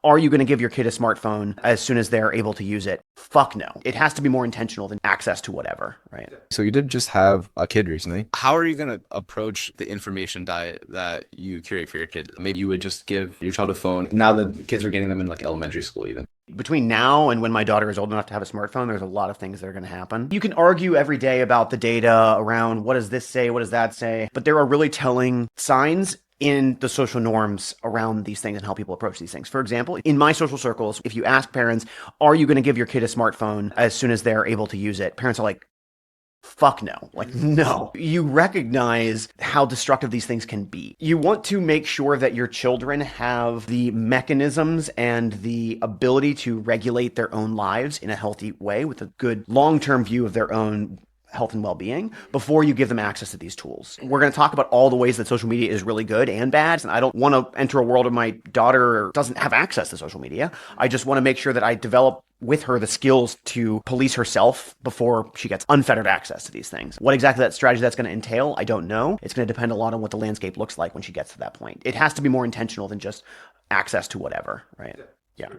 Are you going to give your kid a smartphone as soon as they're able to use it? Fuck no. It has to be more intentional than access to whatever, right? So you did just have a kid recently. How are you going to approach the information diet that you curate for your kid? Maybe you would just give your child a phone. Now that kids are getting them in like elementary school, even. Between now and when my daughter is old enough to have a smartphone, there's a lot of things that are going to happen. You can argue every day about the data around what does this say, what does that say, but there are really telling signs in the social norms around these things and how people approach these things. For example, in my social circles, if you ask parents, are you going to give your kid a smartphone as soon as they're able to use it? Parents are like, fuck no. Like, no. You recognize how destructive these things can be. You want to make sure that your children have the mechanisms and the ability to regulate their own lives in a healthy way with a good long-term view of their own health and well-being before you give them access to these tools. We're going to talk about all the ways that social media is really good and bad. And I don't want to enter a world where my daughter doesn't have access to social media. I just want to make sure that I develop with her the skills to police herself before she gets unfettered access to these things. What exactly that strategy that's going to entail, I don't know. It's going to depend a lot on what the landscape looks like when she gets to that point. It has to be more intentional than just access to whatever, right? Yeah.